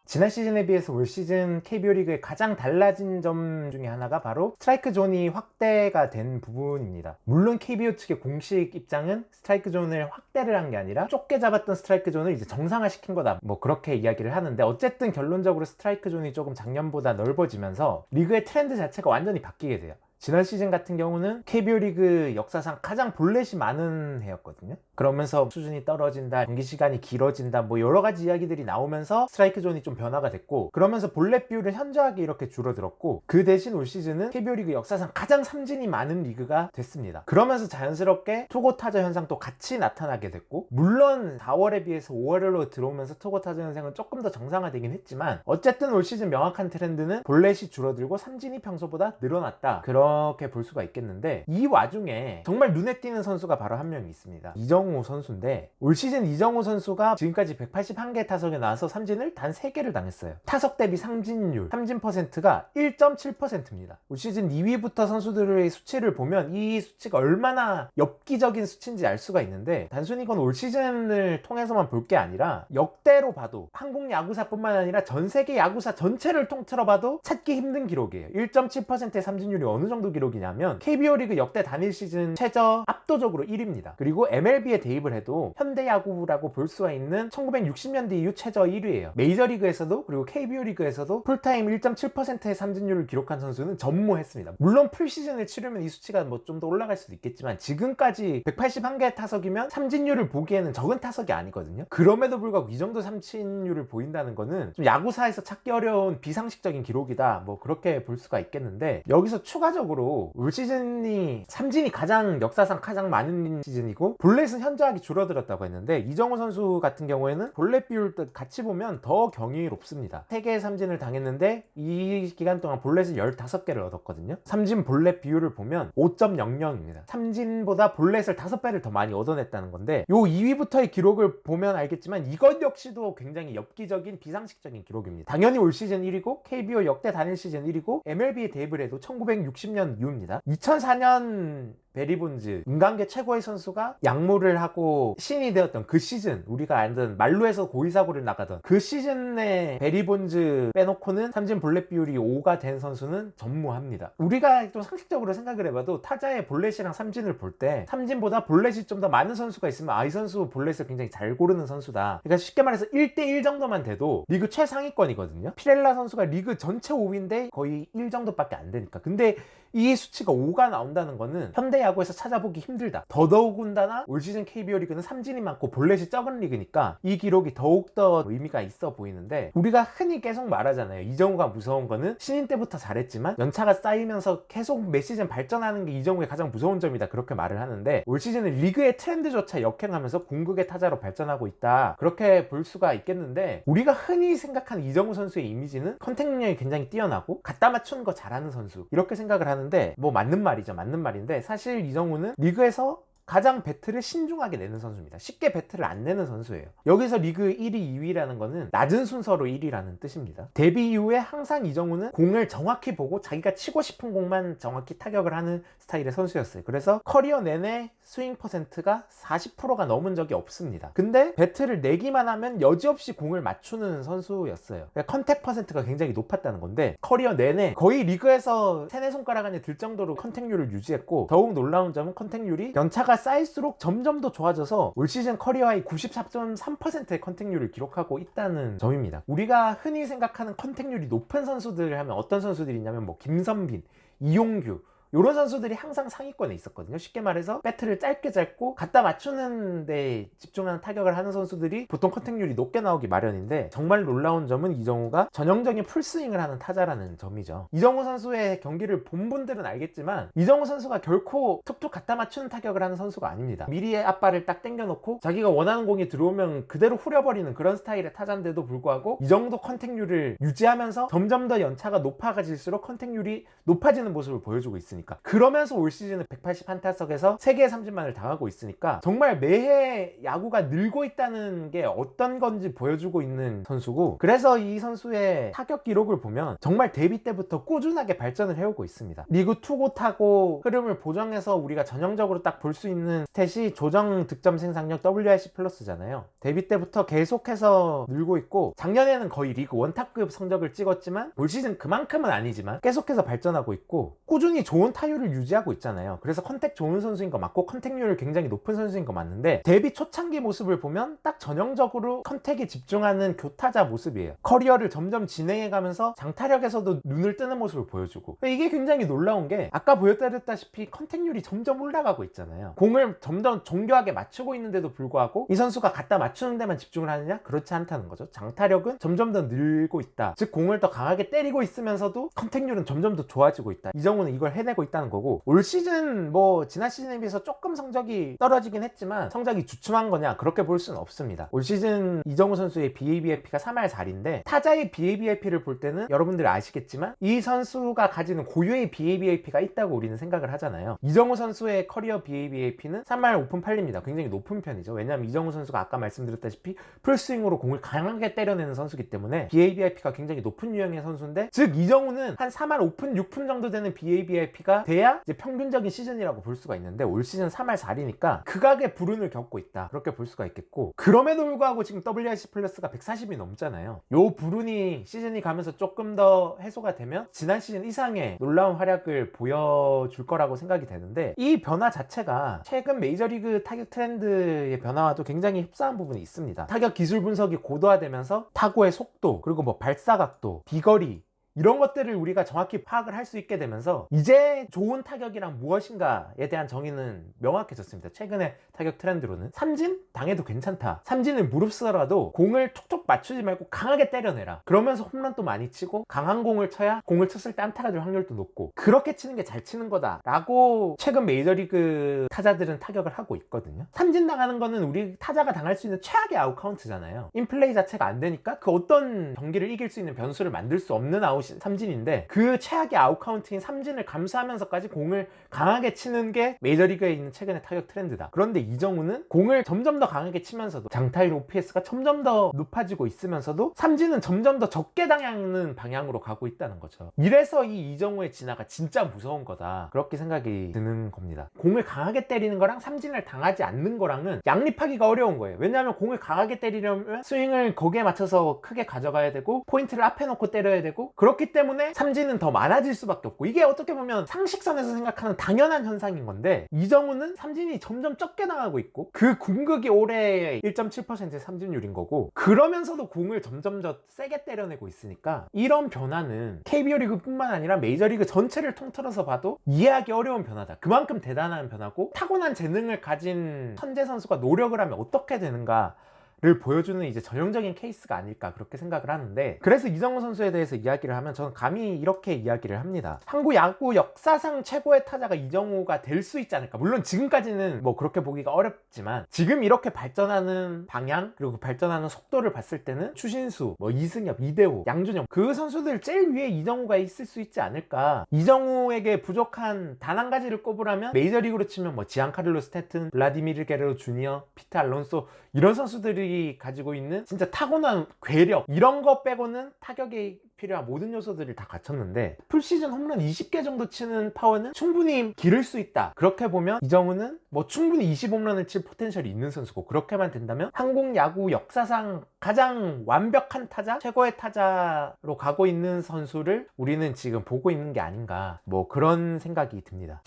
지난 시즌에 비해서 올 시즌 KBO 리그의 가장 달라진 점 중에 하나가 바로 스트라이크 존이 확대가 된 부분입니다. 물론 KBO 측의 공식 입장은 스트라이크 존을 확대를 한 게 아니라 좁게 잡았던 스트라이크 존을 이제 정상화시킨 거다, 뭐 그렇게 이야기를 하는데, 어쨌든 결론적으로 스트라이크 존이 조금 작년보다 넓어지면서 리그의 트렌드 자체가 완전히 바뀌게 돼요. 지난 시즌 같은 경우는 KBO 리그 역사상 가장 볼넷이 많은 해였거든요. 그러면서 수준이 떨어진다, 경기 시간이 길어진다, 뭐 여러 가지 이야기들이 나오면서 스트라이크 존이 좀 변화가 됐고, 그러면서 볼넷 비율은 현저하게 이렇게 줄어들었고, 그 대신 올 시즌은 KBO 리그 역사상 가장 삼진이 많은 리그가 됐습니다. 그러면서 자연스럽게 투고 타자 현상도 같이 나타나게 됐고, 물론 4월에 비해서 5월로 들어오면서 투고 타자 현상은 조금 더 정상화되긴 했지만, 어쨌든 올 시즌 명확한 트렌드는 볼넷이 줄어들고 삼진이 평소보다 늘어났다, 그렇게 볼 수가 있겠는데, 이 와중에 정말 눈에 띄는 선수가 바로 한 명이 있습니다. 이정우 선수인데, 올 시즌 이정우 선수가 지금까지 181개 타석에 나와서 삼진을 단 3개를 당했어요. 타석 대비 삼진율, 삼진 퍼센트가 1.7%입니다. 올 시즌 2위부터 선수들의 수치를 보면 이 수치가 얼마나 엽기적인 수치인지 알 수가 있는데, 단순히 이건 올 시즌을 통해서만 볼 게 아니라 역대로 봐도, 한국 야구사뿐만 아니라 전 세계 야구사 전체를 통틀어 봐도 찾기 힘든 기록이에요. 1.7%의 삼진율이 어느 정도 기록이냐면 KBO 리그 역대 단일 시즌 최저 압도적으로 1위입니다. 그리고 MLB에 대입을 해도 현대야구라고 볼 수가 있는 1960년대 이후 최저 1위예요. 메이저리그에서도 그리고 KBO 리그에서도 풀타임 1.7%의 삼진율을 기록한 선수는 전무했습니다. 물론 풀시즌을 치르면 이 수치가 뭐 좀 더 올라갈 수도 있겠지만, 지금까지 181개 타석이면 삼진율을 보기에는 적은 타석이 아니거든요. 그럼에도 불구하고 이 정도 삼진율을 보인다는 거는 좀 야구사에서 찾기 어려운 비상식적인 기록이다, 뭐 그렇게 볼 수가 있겠는데, 여기서 추가적으로 올 시즌이 삼진이 가장 역사상 가장 많은 시즌이고 볼넷은 현저하게 줄어들었다고 했는데, 이정우 선수 같은 경우에는 볼넷 비율도 같이 보면 더 경이롭습니다. 3개의 삼진을 당했는데 이 기간 동안 볼넷을 15개를 얻었거든요. 삼진 볼넷 비율을 보면 5.00입니다. 삼진보다 볼넷을 5배를 더 많이 얻어냈다는 건데, 요 2위부터의 기록을 보면 알겠지만 이것 역시도 굉장히 엽기적인 비상식적인 기록입니다. 당연히 올 시즌 1위고 KBO 역대 단일 시즌 1위고 MLB에 대입을 해도 1960년 이후입니다. 2004년 베리본즈, 인간계 최고의 선수가 양무를 하고 신이 되었던 그 시즌, 우리가 알던 말루에서 고의사고를 나가던 그 시즌에 베리본즈 빼놓고는 삼진 볼넷 비율이 5가 된 선수는 전무합니다. 우리가 좀 상식적으로 생각을 해봐도 타자의 볼넷이랑 삼진을 볼 때 삼진보다 볼넷이 좀 더 많은 선수가 있으면 이 선수 볼넷을 굉장히 잘 고르는 선수다, 그러니까 쉽게 말해서 1대1 정도만 돼도 리그 최상위권이거든요. 피렐라 선수가 리그 전체 5위인데 거의 1 정도밖에 안 되니까. 근데 이 수치가 5가 나온다는 거는 현대 야구에서 찾아보기 힘들다. 더더군다나 올 시즌 KBO 리그는 삼진이 많고 볼넷이 적은 리그니까 이 기록이 더욱더 의미가 있어 보이는데, 우리가 흔히 계속 말하잖아요. 이정우가 무서운 거는 신인 때부터 잘했지만 연차가 쌓이면서 계속 매 시즌 발전하는 게 이정우의 가장 무서운 점이다, 그렇게 말을 하는데, 올 시즌은 리그의 트렌드조차 역행하면서 궁극의 타자로 발전하고 있다, 그렇게 볼 수가 있겠는데, 우리가 흔히 생각하는 이정우 선수의 이미지는 컨택 능력이 굉장히 뛰어나고 갖다 맞추는 거 잘하는 선수, 이렇게 생각을 하는데, 뭐 맞는 말이죠. 맞는 말인데, 사실 이정우는 리그에서 가장 배트를 신중하게 내는 선수입니다. 쉽게 배트를 안 내는 선수예요. 여기서 리그 1위, 2위라는 거는 낮은 순서로 1위라는 뜻입니다. 데뷔 이후에 항상 이정우는 공을 정확히 보고 자기가 치고 싶은 공만 정확히 타격을 하는 스타일의 선수였어요. 그래서 커리어 내내 스윙 퍼센트가 40%가 넘은 적이 없습니다. 근데 배트를 내기만 하면 여지없이 공을 맞추는 선수였어요. 그러니까 컨택 퍼센트가 굉장히 높았다는 건데, 커리어 내내 거의 리그에서 3, 4손가락 안에 들 정도로 컨택률을 유지했고, 더욱 놀라운 점은 컨택률이 연차가 쌓일수록 점점 더 좋아져서 올 시즌 커리어하이 94.3%의 컨택률을 기록하고 있다는 점입니다. 우리가 흔히 생각하는 컨택률이 높은 선수들 하면 어떤 선수들이 있냐면, 뭐 김선빈, 이용규, 이런 선수들이 항상 상위권에 있었거든요. 쉽게 말해서 배트를 짧게 짧고 갖다 맞추는 데 집중하는 타격을 하는 선수들이 보통 컨택률이 높게 나오기 마련인데, 정말 놀라운 점은 이정우가 전형적인 풀스윙을 하는 타자라는 점이죠. 이정우 선수의 경기를 본 분들은 알겠지만, 이정우 선수가 결코 툭툭 갖다 맞추는 타격을 하는 선수가 아닙니다. 미리의 앞발을 딱 당겨놓고 자기가 원하는 공이 들어오면 그대로 후려버리는 그런 스타일의 타자인데도 불구하고 이 정도 컨택률을 유지하면서 점점 더 연차가 높아질수록 컨택률이 높아지는 모습을 보여주고 있습니다. 있으니까. 그러면서 올 시즌은 180한타석에서 3개의 삼진만을 당하고 있으니까 정말 매해 야구가 늘고 있다는 게 어떤 건지 보여주고 있는 선수고, 그래서 이 선수의 타격 기록을 보면 정말 데뷔 때부터 꾸준하게 발전을 해오고 있습니다. 리그 투고 타고 흐름을 보정해서 우리가 전형적으로 딱 볼 수 있는 스탯이 조정 득점 생산력 WRC 플러스잖아요. 데뷔 때부터 계속해서 늘고 있고, 작년에는 거의 리그 원탑급 성적을 찍었지만 올 시즌 그만큼은 아니지만 계속해서 발전하고 있고 꾸준히 좋은 타율을 유지하고 있잖아요. 그래서 컨택 좋은 선수인 거 맞고 컨택률 굉장히 높은 선수인 거 맞는데, 데뷔 초창기 모습을 보면 딱 전형적으로 컨택에 집중하는 교타자 모습이에요. 커리어를 점점 진행해가면서 장타력에서도 눈을 뜨는 모습을 보여주고, 이게 굉장히 놀라운 게 아까 보여드렸다시피 컨택률이 점점 올라가고 있잖아요. 공을 점점 정교하게 맞추고 있는데도 불구하고 이 선수가 갖다 맞추는 데만 집중을 하느냐? 그렇지 않다는 거죠. 장타력은 점점 더 늘고 있다. 즉 공을 더 강하게 때리고 있으면서도 컨택률은 점점 더 좋아지고 있다. 이정우는 이걸 해내고 있다는 거고, 올 시즌 뭐 지난 시즌에 비해서 조금 성적이 떨어지긴 했지만 성적이 주춤한 거냐? 그렇게 볼 수는 없습니다. 올 시즌 이정우 선수의 BABIP가 3할 4리인데 타자의 BABIP를 볼 때는 여러분들이 아시겠지만 이 선수가 가지는 고유의 BABIP가 있다고 우리는 생각을 하잖아요. 이정우 선수의 커리어 BABIP는 3할 오픈 8리입니다. 굉장히 높은 편이죠. 왜냐하면 이정우 선수가 아까 말씀드렸다시피 풀스윙으로 공을 강하게 때려내는 선수이기 때문에 BABIP가 굉장히 높은 유형의 선수인데, 즉 이정우는 한 3할 오픈 6푼 정도 되는 BABIP가 돼야 이제 평균적인 시즌이라고 볼 수가 있는데, 올 시즌 3할 4리니까 극악의 불운을 겪고 있다, 그렇게 볼 수가 있겠고, 그럼에도 불구하고 지금 WRC 플러스가 140이 넘잖아요. 요 불운이 시즌이 가면서 조금 더 해소가 되면 지난 시즌 이상의 놀라운 활약을 보여줄 거라고 생각이 되는데, 이 변화 자체가 최근 메이저리그 타격 트렌드의 변화와도 굉장히 흡사한 부분이 있습니다. 타격 기술 분석이 고도화되면서 타구의 속도, 그리고 뭐 발사각도, 비거리, 이런 것들을 우리가 정확히 파악을 할 수 있게 되면서 이제 좋은 타격이란 무엇인가에 대한 정의는 명확해졌습니다. 최근의 타격 트렌드로는 삼진? 당해도 괜찮다. 삼진을 무릅쓰더라도 공을 툭툭 맞추지 말고 강하게 때려내라. 그러면서 홈런도 많이 치고 강한 공을 쳐야 공을 쳤을 때 안타가 될 확률도 높고, 그렇게 치는 게 잘 치는 거다 라고 최근 메이저리그 타자들은 타격을 하고 있거든요. 삼진 당하는 거는 우리 타자가 당할 수 있는 최악의 아웃카운트잖아요. 인플레이 자체가 안 되니까 그 어떤 경기를 이길 수 있는 변수를 만들 수 없는 아웃이 삼진인데, 그 최악의 아웃카운트인 삼진을 감수하면서까지 공을 강하게 치는 게 메이저리그에 있는 최근의 타격 트렌드다. 그런데 이정우는 공을 점점 더 강하게 치면서도 장타율 OPS가 점점 더 높아지고 있으면서도 삼진은 점점 더 적게 당하는 방향으로 가고 있다는 거죠. 이래서 이 이정우의 진화가 진짜 무서운 거다, 그렇게 생각이 드는 겁니다. 공을 강하게 때리는 거랑 삼진을 당하지 않는 거랑은 양립하기가 어려운 거예요. 왜냐하면 공을 강하게 때리려면 스윙을 거기에 맞춰서 크게 가져가야 되고 포인트를 앞에 놓고 때려야 되고, 그렇기 때문에 삼진은 더 많아질 수밖에 없고, 이게 어떻게 보면 상식선에서 생각하는 당연한 현상인 건데, 이정우는 삼진이 점점 적게 당하고 있고 그 궁극이 올해 1.7%의 삼진율인 거고, 그러면서도 공을 점점 더 세게 때려내고 있으니까 이런 변화는 KBO 리그 뿐만 아니라 메이저리그 전체를 통틀어서 봐도 이해하기 어려운 변화다. 그만큼 대단한 변화고, 타고난 재능을 가진 천재 선수가 노력을 하면 어떻게 되는가 를 보여주는 이제 전형적인 케이스가 아닐까, 그렇게 생각을 하는데, 그래서 이정우 선수에 대해서 이야기를 하면 저는 감히 이렇게 이야기를 합니다. 한국 야구 역사상 최고의 타자가 이정우가 될 수 있지 않을까. 물론 지금까지는 뭐 그렇게 보기가 어렵지만 지금 이렇게 발전하는 방향, 그리고 발전하는 속도를 봤을 때는 추신수, 뭐 이승엽, 이대호, 양준영, 그 선수들 제일 위에 이정우가 있을 수 있지 않을까. 이정우에게 부족한 단 한 가지를 꼽으라면 메이저리그로 치면 뭐 지안카를로 스탠튼, 블라디미르 게레로 주니어, 피터 알론소, 이런 선수들이 가지고 있는 진짜 타고난 괴력, 이런 거 빼고는 타격에 필요한 모든 요소들을 다 갖췄는데, 풀시즌 홈런 20개 정도 치는 파워는 충분히 기를 수 있다. 그렇게 보면 이정우는 뭐 충분히 20홈런을 칠 포텐셜이 있는 선수고, 그렇게만 된다면 한국 야구 역사상 가장 완벽한 타자, 최고의 타자로 가고 있는 선수를 우리는 지금 보고 있는 게 아닌가, 뭐 그런 생각이 듭니다.